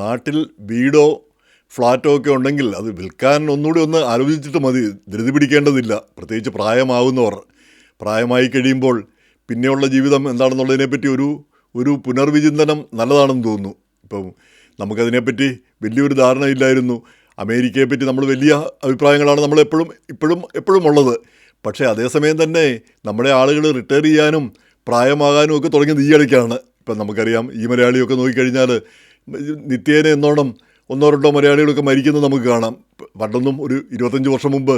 നാട്ടിൽ വീടോ ഫ്ലാറ്റോ ഒക്കെ ഉണ്ടെങ്കിൽ അത് വിൽക്കാൻ ഒന്നുകൂടി ഒന്ന് ആലോചിച്ചിട്ട് മതി. ധൃതി പിടിക്കേണ്ടതില്ല. പ്രത്യേകിച്ച് പ്രായമാവുന്നവർ. പ്രായമായി കഴിയുമ്പോൾ പിന്നെയുള്ള ജീവിതം എന്താണെന്നുള്ളതിനെപ്പറ്റി ഒരു പുനർവിചിന്തനം നല്ലതാണെന്ന് തോന്നുന്നു. ഇപ്പം നമുക്കതിനെപ്പറ്റി വലിയൊരു ധാരണയില്ലായിരുന്നു. അമേരിക്കയെപ്പറ്റി നമ്മൾ വലിയ അഭിപ്രായങ്ങളാണ് നമ്മൾ എപ്പോഴും ഉള്ളത്. പക്ഷേ അതേസമയം തന്നെ നമ്മുടെ ആളുകൾ റിട്ടയർ ചെയ്യാനും പ്രായമാകാനും ഒക്കെ തുടങ്ങിയത് ഈ ഇടയ്ക്കാണ്. ഇപ്പം നമുക്കറിയാം, ഈ മലയാളിയൊക്കെ നോക്കിക്കഴിഞ്ഞാൽ നിത്യേന എന്നോണം ഒന്നോ രണ്ടോ മലയാളികളൊക്കെ മരിക്കുന്നത് നമുക്ക് കാണാം. പണ്ടൊന്നും ഒരു 25 വർഷം മുമ്പ്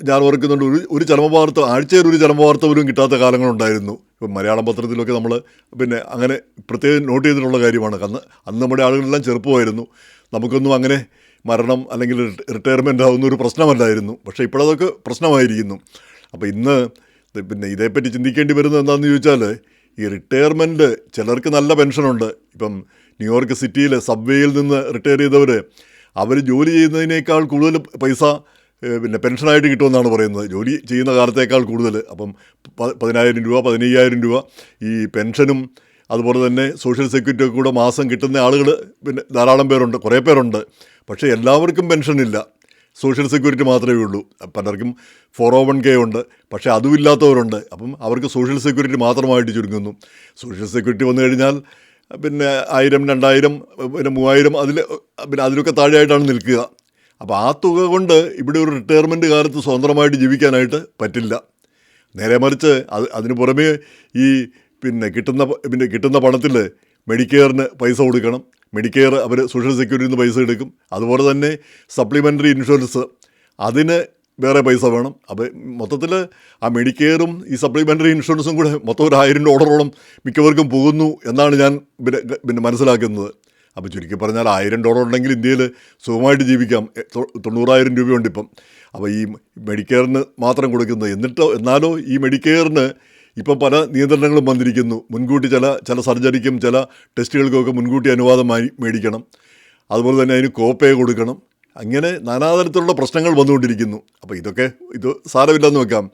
ഞാൻ ഓർക്കുന്നുണ്ട്, ഒരു ചരമവാർത്ത, ആഴ്ചയിൽ ഒരു ചരമവാർത്ത പോലും കിട്ടാത്ത കാലങ്ങളുണ്ടായിരുന്നു. ഇപ്പം മലയാളം പത്രത്തിലൊക്കെ നമ്മൾ അങ്ങനെ പ്രത്യേകം നോട്ട് ചെയ്തിട്ടുള്ള കാര്യമാണ്. അന്ന് നമ്മുടെ ആളുകളെല്ലാം ചെറുപ്പമായിരുന്നു. നമുക്കൊന്നും അങ്ങനെ മരണം അല്ലെങ്കിൽ റിട്ടയർമെൻ്റ് ആവുന്ന ഒരു പ്രശ്നമല്ലായിരുന്നു. പക്ഷേ ഇപ്പോഴതൊക്കെ പ്രശ്നമായിരിക്കുന്നു. അപ്പോൾ ഇന്ന് ഇതേപ്പറ്റി ചിന്തിക്കേണ്ടി വരുന്നത് എന്താണെന്ന് ചോദിച്ചാൽ, ഈ റിട്ടയർമെൻറ്റ് ചിലർക്ക് നല്ല പെൻഷനുണ്ട്. ഇപ്പം ന്യൂയോർക്ക് സിറ്റിയിൽ സബ്വേയിൽ നിന്ന് റിട്ടയർ ചെയ്തവർ അവർ ജോലി ചെയ്യുന്നതിനേക്കാൾ കൂടുതൽ പൈസ പെൻഷനായിട്ട് കിട്ടുമെന്നാണ് പറയുന്നത്, ജോലി ചെയ്യുന്ന കാലത്തേക്കാൾ കൂടുതൽ. അപ്പം 10,000 രൂപ 15,000 രൂപ ഈ പെൻഷനും അതുപോലെ തന്നെ സോഷ്യൽ സെക്യൂരിറ്റി കൂടെ മാസം കിട്ടുന്ന ആളുകൾ ധാരാളം പേരുണ്ട്, കുറേ പേരുണ്ട്. പക്ഷേ എല്ലാവർക്കും പെൻഷനില്ല, സോഷ്യൽ സെക്യൂരിറ്റി മാത്രമേ ഉള്ളൂ. പലർക്കും 401(k) ഉണ്ട്, പക്ഷേ അതുമില്ലാത്തവരുണ്ട്. അപ്പം അവർക്ക് സോഷ്യൽ സെക്യൂരിറ്റി മാത്രമായിട്ട് ചുരുങ്ങുന്നു. സോഷ്യൽ സെക്യൂരിറ്റി വന്നു കഴിഞ്ഞാൽ 1,000, 2,000, 3,000 അതിലൊക്കെ താഴെയായിട്ടാണ് നിൽക്കുക. അപ്പോൾ ആ തുക കൊണ്ട് ഇവിടെ ഒരു റിട്ടയർമെൻറ്റ് കാലത്ത് സ്വതന്ത്രമായിട്ട് ജീവിക്കാനായിട്ട് പറ്റില്ല. നേരെ മറിച്ച് അതിന് പുറമേ ഈ കിട്ടുന്ന പണത്തിൽ മെഡിക്കെയറിന് പൈസ കൊടുക്കണം. മെഡിക്കെയർ അവർ സോഷ്യൽ സെക്യൂരിറ്റിയിൽ നിന്ന് പൈസ എടുക്കും. അതുപോലെ തന്നെ സപ്ലിമെൻ്ററി ഇൻഷുറൻസ്, അതിന് വേറെ പൈസ വേണം. അപ്പോൾ മൊത്തത്തിൽ ആ മെഡിക്കെയറും ഈ സപ്ലിമെൻ്ററി ഇൻഷുറൻസും കൂടെ മൊത്തം ഒരു $1,000 മിക്കവർക്കും പോകുന്നു എന്നാണ് ഞാൻ മനസ്സിലാക്കുന്നത്. അപ്പോൾ ചുരുക്കി പറഞ്ഞാൽ $1,000 ഉണ്ടെങ്കിൽ ഇന്ത്യയിൽ സുഖമായിട്ട് ജീവിക്കാം. 90,000 രൂപയുണ്ട് ഇപ്പം. അപ്പോൾ ഈ മെഡിക്കെയറിന് മാത്രം കൊടുക്കുന്നത്. എന്നാലോ ഈ മെഡിക്കെയറിന് ഇപ്പം പല നിയന്ത്രണങ്ങളും വന്നിരിക്കുന്നു. മുൻകൂട്ടി ചില സർജറിക്കും ചില ടെസ്റ്റുകൾക്കൊക്കെ മുൻകൂട്ടി അനുവാദം മേടിക്കണം. അതുപോലെ തന്നെ അതിന് കോപ്പേ കൊടുക്കണം. അങ്ങനെ നാനാതരത്തിലുള്ള പ്രശ്നങ്ങൾ വന്നുകൊണ്ടിരിക്കുന്നു. അപ്പോൾ ഇത് സാരമില്ലെന്ന് വെക്കാം.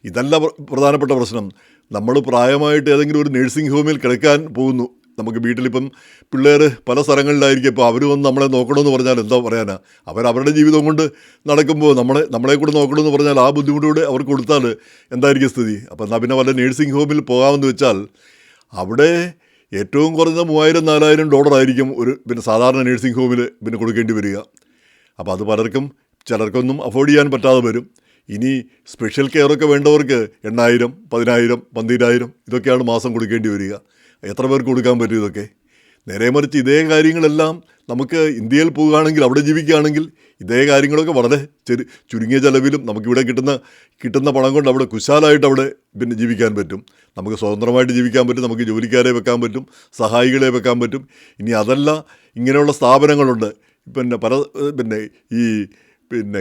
ഇതല്ല പ്രധാനപ്പെട്ട പ്രശ്നം. നമ്മൾ പ്രായമായിട്ട് ഏതെങ്കിലും ഒരു നഴ്സിംഗ് ഹോമിൽ കിടക്കാൻ പോകുന്നു. നമുക്ക് വീട്ടിലിപ്പം പിള്ളേർ പല സ്ഥലങ്ങളിലായിരിക്കും. ഇപ്പോൾ അവർ വന്ന് നമ്മളെ നോക്കണമെന്ന് പറഞ്ഞാൽ എന്താ പറയാനാ? അവരുടെ ജീവിതം കൊണ്ട് നടക്കുമ്പോൾ നമ്മളെ കൂടെ നോക്കണമെന്ന് പറഞ്ഞാൽ ആ ബുദ്ധിമുട്ടൂടെ അവർക്ക് കൊടുത്താൽ എന്തായിരിക്കും സ്ഥിതി? അപ്പോൾ എന്നാൽ പിന്നെ വല്ല നഴ്സിംഗ് ഹോമിൽ പോകാമെന്ന് വെച്ചാൽ അവിടെ ഏറ്റവും കുറഞ്ഞ $3,000-4,000 ആയിരിക്കും ഒരു സാധാരണ നഴ്സിംഗ് ഹോമിൽ കൊടുക്കേണ്ടി വരിക. അപ്പോൾ അത് ചിലർക്കൊന്നും അഫോർഡ് ചെയ്യാൻ പറ്റാതെ വരും. ഇനി സ്പെഷ്യൽ കെയറൊക്കെ വേണ്ടവർക്ക് 8,000, 10,000, 12,000 ഇതൊക്കെയാണ് മാസം കൊടുക്കേണ്ടി വരിക. എത്ര പേർക്ക് കൊടുക്കാൻ പറ്റും ഇതൊക്കെ? നേരെ മറിച്ച് ഇതേ കാര്യങ്ങളെല്ലാം നമുക്ക് ഇന്ത്യയിൽ പോവുകയാണെങ്കിൽ, അവിടെ ജീവിക്കുകയാണെങ്കിൽ ഇതേ കാര്യങ്ങളൊക്കെ വളരെ ചുരുങ്ങിയ ചിലവിലും നമുക്കിവിടെ കിട്ടുന്ന പണം കൊണ്ട് അവിടെ കുശാലായിട്ട് അവിടെ ജീവിക്കാൻ പറ്റും. നമുക്ക് സ്വതന്ത്രമായിട്ട് ജീവിക്കാൻ പറ്റും. നമുക്ക് ജോലിക്കാരെ വെക്കാൻ പറ്റും, സഹായികളെ വെക്കാൻ പറ്റും. ഇനി അതല്ല, ഇങ്ങനെയുള്ള സ്ഥാപനങ്ങളുണ്ട്. ഈ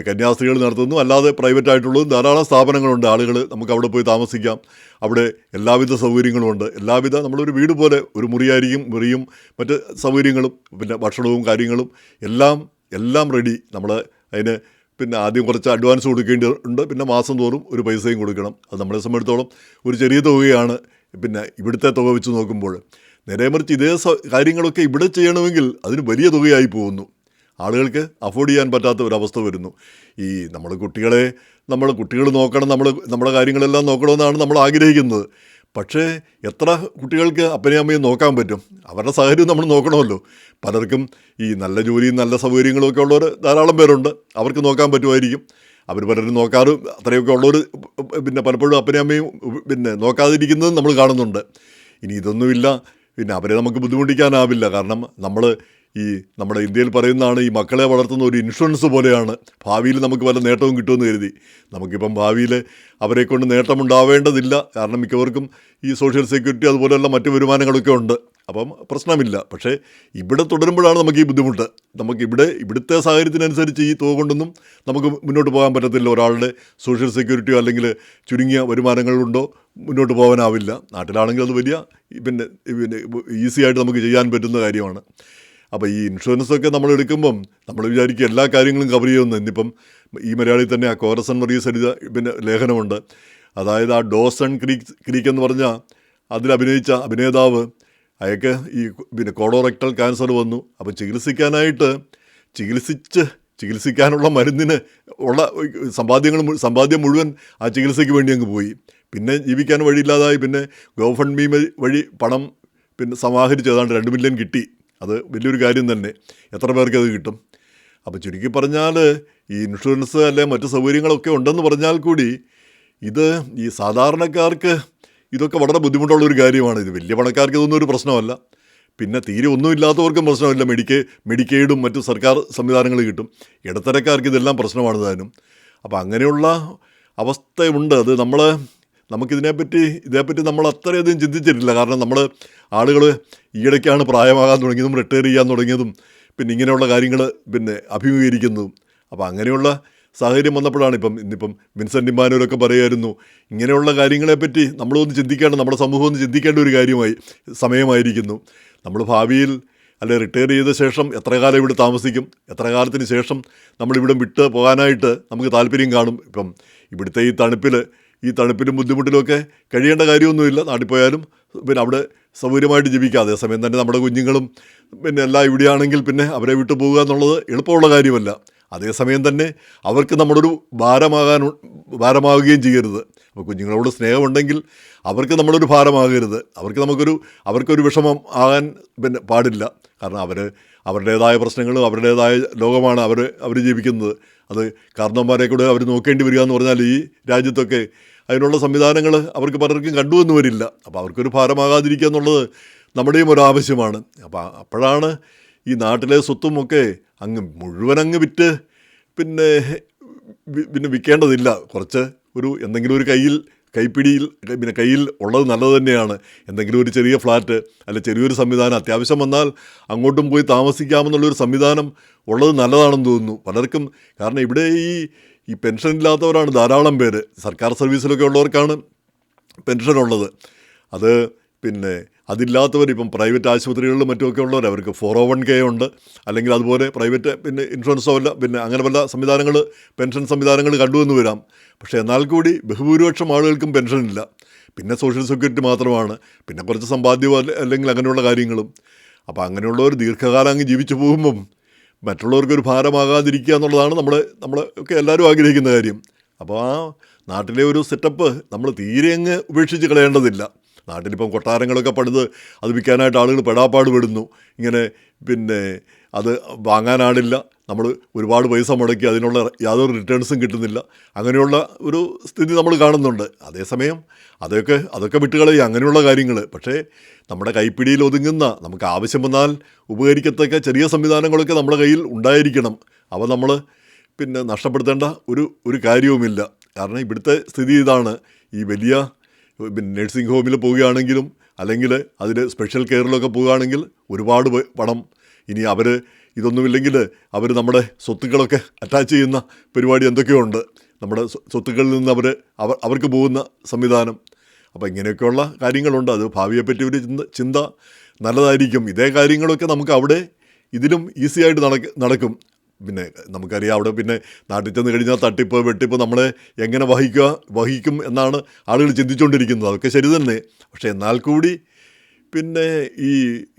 കന്യാസ്ത്രീകൾ നടത്തുന്നു, അല്ലാതെ പ്രൈവറ്റായിട്ടുള്ളതും ധാരാളം സ്ഥാപനങ്ങളുണ്ട്. നമുക്ക് അവിടെ പോയി താമസിക്കാം. അവിടെ എല്ലാവിധ സൗകര്യങ്ങളുമുണ്ട്. നമ്മളൊരു വീട് പോലെ ഒരു മുറിയും മറ്റ് സൗകര്യങ്ങളും ഭക്ഷണവും കാര്യങ്ങളും എല്ലാം റെഡി. നമ്മൾ അതിന് ആദ്യം കുറച്ച് അഡ്വാൻസ് കൊടുക്കേണ്ടതുണ്ട്. പിന്നെ മാസം തോറും ഒരു പൈസയും കൊടുക്കണം. അത് നമ്മളെ സംബന്ധിച്ചിടത്തോളം ഒരു ചെറിയ തുകയാണ് ഇവിടുത്തെ തുക വെച്ച് നോക്കുമ്പോൾ. നേരെ മറിച്ച് ഇതേ കാര്യങ്ങളൊക്കെ ഇവിടെ ചെയ്യണമെങ്കിൽ അതിന് വലിയ തുകയായി പോകുന്നു. ആളുകൾക്ക് അഫോർഡ് ചെയ്യാൻ പറ്റാത്ത ഒരവസ്ഥ വരുന്നു. നമ്മൾ കുട്ടികൾ നോക്കണം, നമ്മുടെ കാര്യങ്ങളെല്ലാം നോക്കണമെന്നാണ് നമ്മൾ ആഗ്രഹിക്കുന്നത്. പക്ഷേ എത്ര കുട്ടികൾക്ക് അപ്പനെയും അമ്മയും നോക്കാൻ പറ്റും? അവരുടെ സാഹചര്യം നമ്മൾ നോക്കണമല്ലോ. പലർക്കും ഈ നല്ല ജോലിയും നല്ല സൗകര്യങ്ങളൊക്കെ ഉള്ളവർ ധാരാളം പേരുണ്ട്. അവർക്ക് നോക്കാൻ പറ്റുമായിരിക്കും. അവർ പലരും നോക്കാറ് അത്രയൊക്കെ ഉള്ളവർ പലപ്പോഴും അപ്പനെയും അമ്മയും നോക്കാതിരിക്കുന്നതും നമ്മൾ കാണുന്നുണ്ട്. ഇനി ഇതൊന്നുമില്ല, അവരെ നമുക്ക് ബുദ്ധിമുട്ടിക്കാനാവില്ല. കാരണം നമ്മുടെ ഇന്ത്യയിൽ പറയുന്നതാണ്, ഈ മക്കളെ വളർത്തുന്ന ഒരു ഇൻഷുറൻസ് പോലെയാണ്. ഭാവിയിൽ നമുക്ക് വല്ല നേട്ടവും കിട്ടുമെന്ന് കരുതി. നമുക്കിപ്പം ഭാവിയിൽ അവരെക്കൊണ്ട് നേട്ടമുണ്ടാവേണ്ടതില്ല. കാരണം മിക്കവർക്കും ഈ സോഷ്യൽ സെക്യൂരിറ്റി അതുപോലെയുള്ള മറ്റ് വരുമാനങ്ങളൊക്കെ ഉണ്ട്. അപ്പം പ്രശ്നമില്ല. പക്ഷേ ഇവിടെ തുടരുമ്പോഴാണ് നമുക്ക് ഈ ബുദ്ധിമുട്ട്. ഇവിടുത്തെ സാഹചര്യത്തിനനുസരിച്ച് ഈ തുക കൊണ്ടൊന്നും നമുക്ക് മുന്നോട്ട് പോകാൻ പറ്റത്തില്ല. ഒരാളുടെ സോഷ്യൽ സെക്യൂരിറ്റിയോ അല്ലെങ്കിൽ ചുരുങ്ങിയ വരുമാനങ്ങളുണ്ടോ മുന്നോട്ട് പോകാനാവില്ല. നാട്ടിലാണെങ്കിൽ അത് വലിയ ഈസിയായിട്ട് നമുക്ക് ചെയ്യാൻ പറ്റുന്ന കാര്യമാണ്. അപ്പോൾ ഈ ഇൻഷുറൻസൊക്കെ നമ്മൾ എടുക്കുമ്പം നമ്മൾ വിചാരിക്കും എല്ലാ കാര്യങ്ങളും കവർ ചെയ്യുമെന്ന്. ഇന്നിപ്പം ഈ മലയാളി തന്നെ ആ കോറസൺ മറീസ് എഴുതിയ ലേഖനമുണ്ട്. അതായത് ആ ഡോസൺ ക്രീക്ക് എന്ന് പറഞ്ഞാൽ അതിൽ അഭിനയിച്ച അഭിനേതാവ് അയാൾക്ക് ഈ പിന്നെ കോളോറെക്ടൽ ക്യാൻസർ വന്നു. അപ്പം ചികിത്സിക്കാനുള്ള മരുന്നിന് ഉള്ള സമ്പാദ്യം മുഴുവൻ ആ ചികിത്സയ്ക്ക് വേണ്ടി അങ്ങ് പോയി. പിന്നെ ജീവിക്കാൻ വഴിയില്ലാതായി. പിന്നെ ഗോഫണ്ട് മീ വഴി പണം പിന്നെ സമാഹരിച്ച് ഏതാണ്ട് 2 മില്യൺ കിട്ടി. അത് വലിയൊരു കാര്യം തന്നെ. എത്ര പേർക്ക് അത് കിട്ടും? അപ്പോൾ ചുരുക്കി പറഞ്ഞാൽ ഈ ഇൻഷുറൻസ് അല്ലെ മറ്റു സൗകര്യങ്ങളൊക്കെ ഉണ്ടെന്ന് പറഞ്ഞാൽ കൂടി ഇത് ഈ സാധാരണക്കാർക്ക് ഇതൊക്കെ വളരെ ബുദ്ധിമുട്ടുള്ളൊരു കാര്യമാണ്. ഇത് വലിയ പണക്കാർക്ക് ഇതൊന്നും ഒരു പ്രശ്നമല്ല. പിന്നെ തീരെ ഒന്നുമില്ലാത്തവർക്കും പ്രശ്നമില്ല. മെഡിക്കെയ്ഡും മറ്റു സർക്കാർ സംവിധാനങ്ങൾ കിട്ടും. ഇടത്തരക്കാർക്ക് ഇതെല്ലാം പ്രശ്നമാണ് താനും. അപ്പോൾ അങ്ങനെയുള്ള അവസ്ഥയുണ്ട്. അത് ഇതേപ്പറ്റി നമ്മൾ അത്രയധികം ചിന്തിച്ചിട്ടില്ല. കാരണം ആളുകൾ ഈയിടയ്ക്കാണ് പ്രായമാകാൻ തുടങ്ങിയതും റിട്ടയർ ചെയ്യാൻ തുടങ്ങിയതും പിന്നെ ഇങ്ങനെയുള്ള കാര്യങ്ങൾ പിന്നെ അഭിമുഖീകരിക്കുന്നതും. അപ്പോൾ അങ്ങനെയുള്ള സാഹചര്യം വന്നപ്പോഴാണ് ഇന്നിപ്പം വിൻസെൻ്റ് ഇമ്മാനുവലൊക്കെ പറയുമായിരുന്നു, ഇങ്ങനെയുള്ള കാര്യങ്ങളെപ്പറ്റി നമ്മുടെ സമൂഹം ഒന്ന് ചിന്തിക്കേണ്ട ഒരു സമയമായിരിക്കുന്നു. നമ്മൾ ഭാവിയിൽ റിട്ടയർ ചെയ്ത ശേഷം എത്ര കാലം ഇവിടെ താമസിക്കും, എത്ര കാലത്തിന് ശേഷം നമ്മളിവിടെ വിട്ട് പോകാനായിട്ട് നമുക്ക് താല്പര്യം കാണും. ഇപ്പം ഇവിടുത്തെ ഈ തണുപ്പിലും ബുദ്ധിമുട്ടിലുമൊക്കെ കഴിയേണ്ട കാര്യമൊന്നുമില്ല. നാട്ടിൽ പോയാലും പിന്നെ അവിടെ സൗകര്യമായിട്ട് ജീവിക്കുക. അതേസമയം തന്നെ നമ്മുടെ കുഞ്ഞുങ്ങളും പിന്നെ എല്ലാം ഇവിടെയാണെങ്കിൽ പിന്നെ അവരെ വിട്ടു പോകുക എന്നുള്ളത് എളുപ്പമുള്ള കാര്യമല്ല. അതേസമയം തന്നെ അവർക്ക് നമ്മളൊരു ഭാരമാവുകയും ചെയ്യരുത്. അപ്പോൾ കുഞ്ഞുങ്ങളോട് സ്നേഹമുണ്ടെങ്കിൽ അവർക്ക് നമ്മളൊരു ഭാരമാകരുത്. അവർക്കൊരു വിഷമം ആകാൻ പിന്നെ പാടില്ല. കാരണം അവരുടേതായ പ്രശ്നങ്ങളും അവരുടേതായ ലോകമാണ് അവർ ജീവിക്കുന്നത്. അത് കാരണവന്മാരെ കൂടെ അവർ നോക്കേണ്ടി വരിക എന്ന് പറഞ്ഞാൽ ഈ രാജ്യത്തൊക്കെ അതിനുള്ള സംവിധാനങ്ങൾ അവർക്ക് പലർക്കും കണ്ടുവന്നു വരില്ല. അപ്പോൾ അവർക്കൊരു ഭാരമാകാതിരിക്കുക എന്നുള്ളത് നമ്മുടെയും ഒരു ആവശ്യമാണ്. അപ്പോഴാണ് ഈ നാട്ടിലെ സ്വത്തുമൊക്കെ മുഴുവൻ വിറ്റ് പിന്നെ വിൽക്കേണ്ടതില്ല. കുറച്ച് എന്തെങ്കിലും ഒരു കയ്യിൽ ഉള്ളത് നല്ലത് തന്നെയാണ്. എന്തെങ്കിലും ഒരു ചെറിയ ഫ്ലാറ്റ് ചെറിയൊരു സംവിധാനം അത്യാവശ്യം വന്നാൽ അങ്ങോട്ടും പോയി താമസിക്കാമെന്നുള്ളൊരു സംവിധാനം ഉള്ളത് നല്ലതാണെന്ന് തോന്നുന്നു പലർക്കും. കാരണം ഇവിടെ ഈ പെൻഷൻ ഇല്ലാത്തവരാണ് ധാരാളം പേര്. സർക്കാർ സർവീസിലൊക്കെ ഉള്ളവർക്കാണ് പെൻഷനുള്ളത്. അത് പിന്നെ അതില്ലാത്തവർ ഇപ്പം പ്രൈവറ്റ് ആശുപത്രികളിലും മറ്റുമൊക്കെ ഉള്ളവർ അവർക്ക് 401(k) ഉണ്ട്. അല്ലെങ്കിൽ അതുപോലെ പ്രൈവറ്റ് പിന്നെ ഇൻഷുറൻസോ പിന്നെ അങ്ങനെ പല പെൻഷൻ സംവിധാനങ്ങൾ കണ്ടുവന്ന് വരാം. പക്ഷേ എന്നാൽ കൂടി ബഹുഭൂരിപക്ഷം ആളുകൾക്കും പെൻഷനില്ല. പിന്നെ സോഷ്യൽ സെക്യൂരിറ്റി മാത്രമാണ്. പിന്നെ കുറച്ച് സമ്പാദ്യമോ അല്ലെങ്കിൽ അങ്ങനെയുള്ള കാര്യങ്ങളും. അപ്പോൾ അങ്ങനെയുള്ളവർ ദീർഘകാലം ജീവിച്ചു പോകുമ്പം മറ്റുള്ളവർക്കൊരു ഭാരമാകാതിരിക്കുക എന്നുള്ളതാണ് നമ്മളൊക്കെ എല്ലാവരും ആഗ്രഹിക്കുന്ന കാര്യം. അപ്പോൾ ആ നാട്ടിലെ ഒരു സെറ്റപ്പ് നമ്മൾ തീരെ ഉപേക്ഷിച്ച് കളയേണ്ടതില്ല. നാട്ടിലിപ്പം കൊട്ടാരങ്ങളൊക്കെ പണിത് അത് വിൽക്കാനായിട്ട് ആളുകൾ പെടാപ്പാട് പെടുന്നു. ഇങ്ങനെ പിന്നെ അത് വാങ്ങാനാണില്ല. നമ്മൾ ഒരുപാട് പൈസ മുടക്കി അതിനുള്ള യാതൊരു റിട്ടേൺസും കിട്ടുന്നില്ല. അങ്ങനെയുള്ള ഒരു സ്ഥിതി നമ്മൾ കാണുന്നുണ്ട്. അതേസമയം അതൊക്കെ വിട്ടുകളയുക അങ്ങനെയുള്ള കാര്യങ്ങൾ. പക്ഷേ നമ്മുടെ കൈപ്പിടിയിൽ ഒതുങ്ങുന്ന നമുക്ക് ആവശ്യം വന്നാൽ ഉപകരിക്കത്തക്ക ചെറിയ സംവിധാനങ്ങളൊക്കെ നമ്മുടെ കയ്യിൽ ഉണ്ടായിരിക്കണം. അവ നമ്മൾ പിന്നെ നഷ്ടപ്പെടുത്തേണ്ട ഒരു കാര്യവുമില്ല. കാരണം ഇവിടുത്തെ സ്ഥിതി ഇതാണ്. ഈ വലിയ നഴ്സിംഗ് ഹോമിൽ പോവുകയാണെങ്കിലും അല്ലെങ്കിൽ അതിൽ സ്പെഷ്യൽ കെയറിലൊക്കെ പോവുകയാണെങ്കിൽ ഒരുപാട് പണം. ഇനി ഇതൊന്നുമില്ലെങ്കിൽ അവർ നമ്മുടെ സ്വത്തുക്കളൊക്കെ അറ്റാച്ച് ചെയ്യുന്ന പരിപാടി എന്തൊക്കെയോ ഉണ്ട്. നമ്മുടെ സ്വത്തുക്കളിൽ നിന്ന് അവർക്ക് പോകുന്ന സംവിധാനം. അപ്പോൾ ഇങ്ങനെയൊക്കെയുള്ള കാര്യങ്ങളുണ്ട്. അത് ഭാവിയെപ്പറ്റി ഒരു ചിന്ത നല്ലതായിരിക്കും. ഇതേ കാര്യങ്ങളൊക്കെ നമുക്ക് അവിടെ ഇതിലും ഈസിയായിട്ട് നടക്കും. പിന്നെ നമുക്കറിയാം അവിടെ പിന്നെ നാട്ടിൽ ചെന്ന് കഴിഞ്ഞാൽ തട്ടിപ്പ് വെട്ടിപ്പ് നമ്മളെ എങ്ങനെ വഹിക്കും എന്നാണ് ആളുകൾ ചിന്തിച്ചുകൊണ്ടിരിക്കുന്നത്. അതൊക്കെ ശരി തന്നെ. പക്ഷേ എന്നാൽ കൂടി പിന്നെ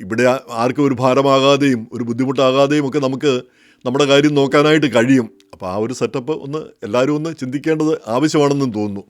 ഇവിടെ ആർക്കും ഒരു ഭാരമാകാതെയും ഒരു ബുദ്ധിമുട്ടാകാതെയും ഒക്കെ നമുക്ക് നമ്മുടെ കാര്യം നോക്കാനായിട്ട് കഴിയും. അപ്പോൾ ആ ഒരു സെറ്റപ്പ് എല്ലാവരും ചിന്തിക്കേണ്ടത് ആവശ്യമാണെന്നും തോന്നുന്നു.